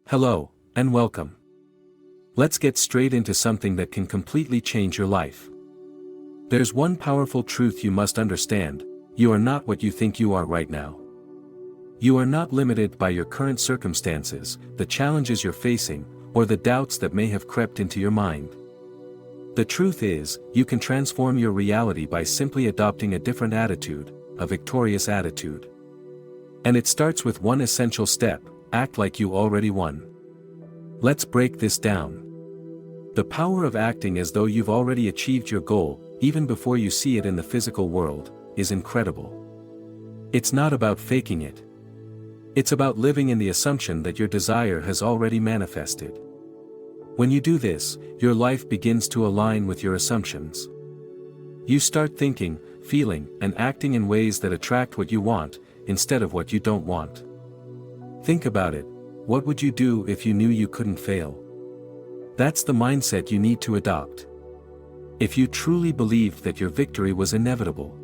Hello, and welcome. Let's get straight into something that can completely change your life. There's one powerful truth you must understand: you are not what you think you are right now. You are not limited by your current circumstances, the challenges you're facing, or the doubts that may have crept into your mind. The truth is, you can transform your reality by simply adopting a different attitude, a victorious attitude. And it starts with one essential step: act like you already won. Let's break this down. The power of acting as though you've already achieved your goal, even before you see it in the physical world, is incredible. It's not about faking it. It's about living in the assumption that your desire has already manifested. When you do this, your life begins to align with your assumptions. You start thinking, feeling, and acting in ways that attract what you want, instead of what you don't want. Think about it. What would you do if you knew you couldn't fail? That's the mindset you need to adopt. If you truly believed that your victory was inevitable,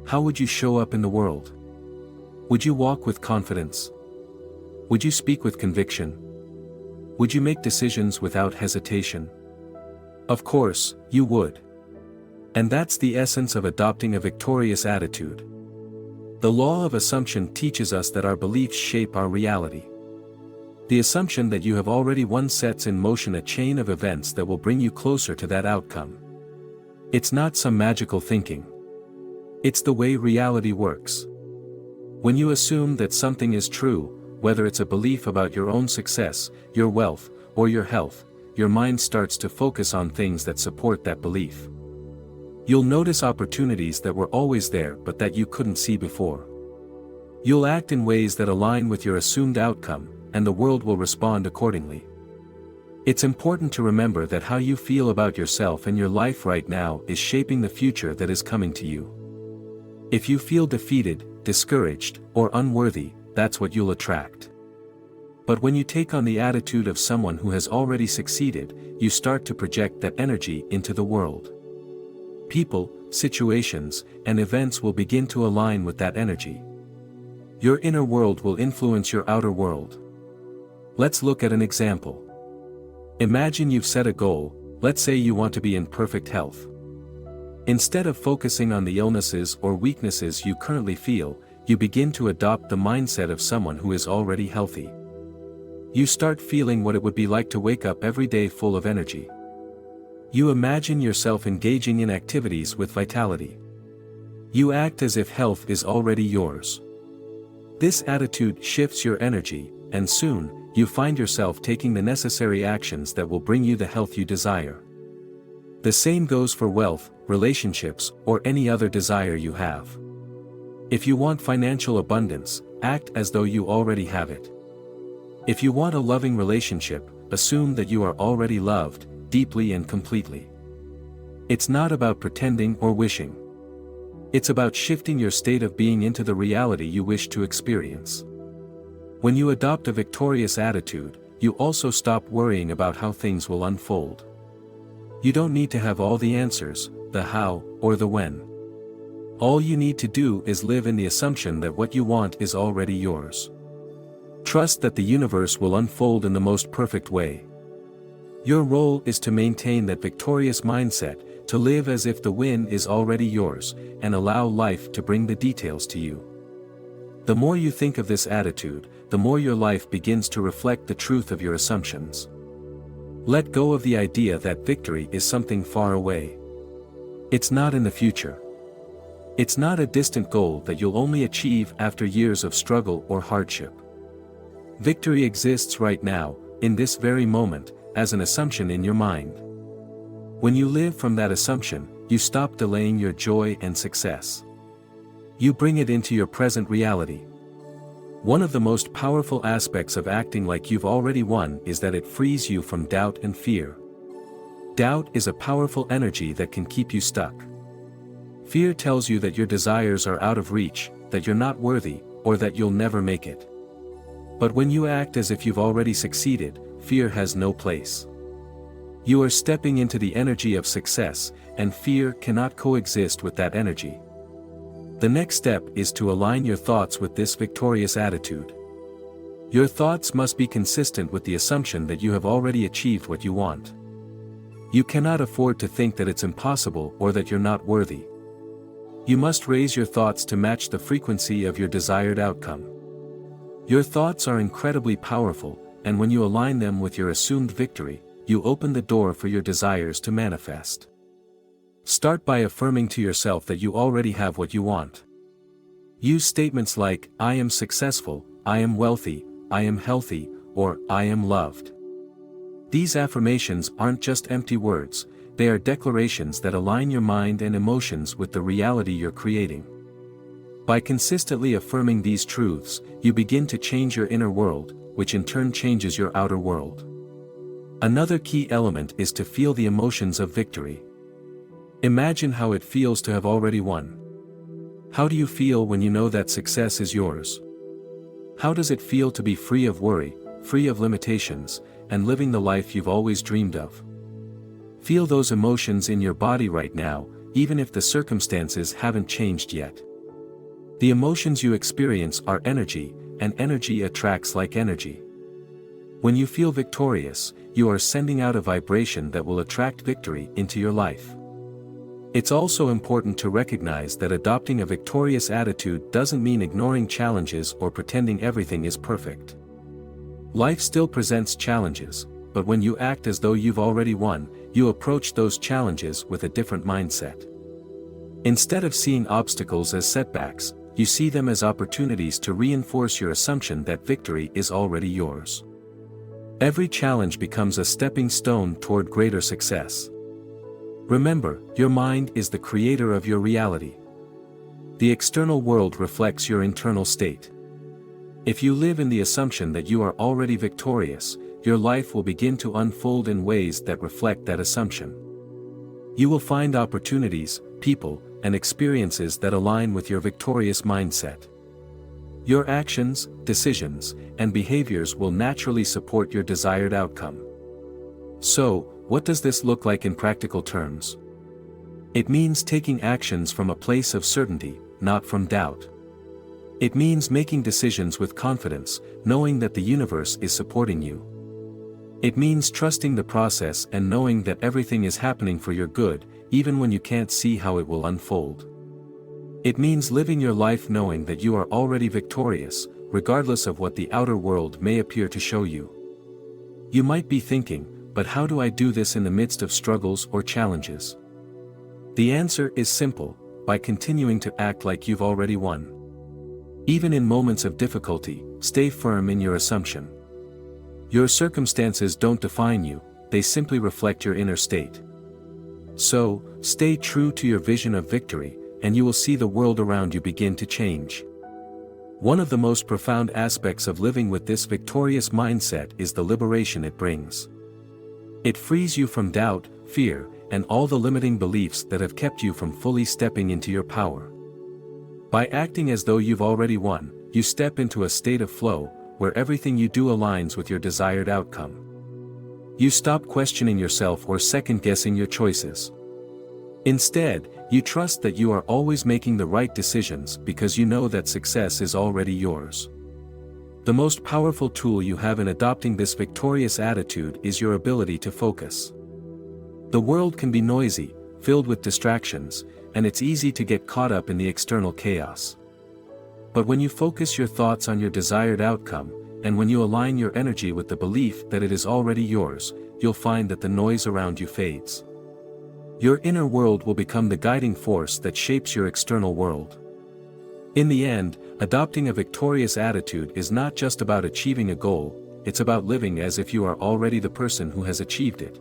how would you show up in the world? Would you walk with confidence? Would you speak with conviction? Would you make decisions without hesitation? Of course, you would. And that's the essence of adopting a victorious attitude. The law of assumption teaches us that our beliefs shape our reality. The assumption that you have already won sets in motion a chain of events that will bring you closer to that outcome. It's not some magical thinking. It's the way reality works. When you assume that something is true, whether it's a belief about your own success, your wealth, or your health, your mind starts to focus on things that support that belief. You'll notice opportunities that were always there but that you couldn't see before. You'll act in ways that align with your assumed outcome, and the world will respond accordingly. It's important to remember that how you feel about yourself and your life right now is shaping the future that is coming to you. If you feel defeated, discouraged, or unworthy, that's what you'll attract. But when you take on the attitude of someone who has already succeeded, you start to project that energy into the world. People, situations, and events will begin to align with that energy. Your inner world will influence your outer world. Let's look at an example. Imagine you've set a goal. Let's say you want to be in perfect health. Instead of focusing on the illnesses or weaknesses you currently feel, you begin to adopt the mindset of someone who is already healthy. You start feeling what it would be like to wake up every day full of energy. You imagine yourself engaging in activities with vitality. You act as if health is already yours. This attitude shifts your energy, and soon, you find yourself taking the necessary actions that will bring you the health you desire. The same goes for wealth, relationships, or any other desire you have. If you want financial abundance, act as though you already have it. If you want a loving relationship, assume that you are already loved, deeply and completely. It's not about pretending or wishing. It's about shifting your state of being into the reality you wish to experience. When you adopt a victorious attitude, you also stop worrying about how things will unfold. You don't need to have all the answers, the how, or the when. All you need to do is live in the assumption that what you want is already yours. Trust that the universe will unfold in the most perfect way. Your role is to maintain that victorious mindset, to live as if the win is already yours, and allow life to bring the details to you. The more you think of this attitude, the more your life begins to reflect the truth of your assumptions. Let go of the idea that victory is something far away. It's not in the future. It's not a distant goal that you'll only achieve after years of struggle or hardship. Victory exists right now, in this very moment, as an assumption in your mind. When you live from that assumption, you stop delaying your joy and success. You bring it into your present reality. One of the most powerful aspects of acting like you've already won is that it frees you from doubt and fear. Doubt is a powerful energy that can keep you stuck. Fear tells you that your desires are out of reach, that you're not worthy, or that you'll never make it. But when you act as if you've already succeeded, fear has no place. You are stepping into the energy of success, and fear cannot coexist with that energy. The next step is to align your thoughts with this victorious attitude. Your thoughts must be consistent with the assumption that you have already achieved what you want. You cannot afford to think that it's impossible or that you're not worthy. You must raise your thoughts to match the frequency of your desired outcome. Your thoughts are incredibly powerful, and when you align them with your assumed victory, you open the door for your desires to manifest. Start by affirming to yourself that you already have what you want. Use statements like, "I am successful," "I am wealthy," "I am healthy," or "I am loved." These affirmations aren't just empty words, they are declarations that align your mind and emotions with the reality you're creating. By consistently affirming these truths, you begin to change your inner world, which in turn changes your outer world. Another key element is to feel the emotions of victory. Imagine how it feels to have already won. How do you feel when you know that success is yours? How does it feel to be free of worry, free of limitations, and living the life you've always dreamed of? Feel those emotions in your body right now, even if the circumstances haven't changed yet. The emotions you experience are energy, and energy attracts like energy. When you feel victorious, you are sending out a vibration that will attract victory into your life. It's also important to recognize that adopting a victorious attitude doesn't mean ignoring challenges or pretending everything is perfect. Life still presents challenges, but when you act as though you've already won, you approach those challenges with a different mindset. Instead of seeing obstacles as setbacks, you see them as opportunities to reinforce your assumption that victory is already yours. Every challenge becomes a stepping stone toward greater success. Remember, your mind is the creator of your reality. The external world reflects your internal state. If you live in the assumption that you are already victorious, your life will begin to unfold in ways that reflect that assumption. You will find opportunities, people, and experiences that align with your victorious mindset. Your actions, decisions, and behaviors will naturally support your desired outcome. So, what does this look like in practical terms? It means taking actions from a place of certainty, not from doubt. It means making decisions with confidence, knowing that the universe is supporting you. It means trusting the process and knowing that everything is happening for your good, even when you can't see how it will unfold. It means living your life knowing that you are already victorious, regardless of what the outer world may appear to show you. You might be thinking, but how do I do this in the midst of struggles or challenges? The answer is simple: by continuing to act like you've already won. Even in moments of difficulty, stay firm in your assumption. Your circumstances don't define you, they simply reflect your inner state. So, stay true to your vision of victory, and you will see the world around you begin to change. One of the most profound aspects of living with this victorious mindset is the liberation it brings. It frees you from doubt, fear, and all the limiting beliefs that have kept you from fully stepping into your power. By acting as though you've already won, you step into a state of flow, where everything you do aligns with your desired outcome. You stop questioning yourself or second-guessing your choices. Instead, you trust that you are always making the right decisions because you know that success is already yours. The most powerful tool you have in adopting this victorious attitude is your ability to focus. The world can be noisy, filled with distractions, and it's easy to get caught up in the external chaos. But when you focus your thoughts on your desired outcome, and when you align your energy with the belief that it is already yours, you'll find that the noise around you fades. Your inner world will become the guiding force that shapes your external world. In the end, adopting a victorious attitude is not just about achieving a goal, it's about living as if you are already the person who has achieved it.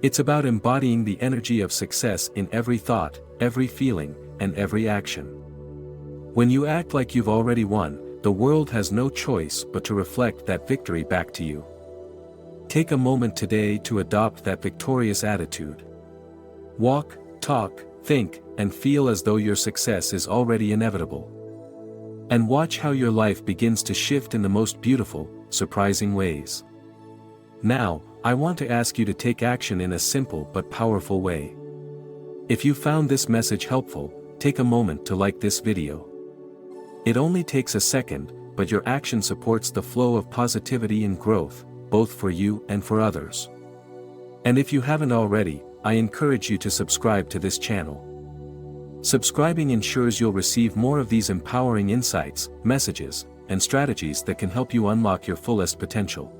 It's about embodying the energy of success in every thought, every feeling, and every action. When you act like you've already won, the world has no choice but to reflect that victory back to you. Take a moment today to adopt that victorious attitude. Walk, talk, think, and feel as though your success is already inevitable. And watch how your life begins to shift in the most beautiful, surprising ways. Now, I want to ask you to take action in a simple but powerful way. If you found this message helpful, take a moment to like this video. It only takes a second, but your action supports the flow of positivity and growth, both for you and for others. And if you haven't already, I encourage you to subscribe to this channel. Subscribing ensures you'll receive more of these empowering insights, messages, and strategies that can help you unlock your fullest potential.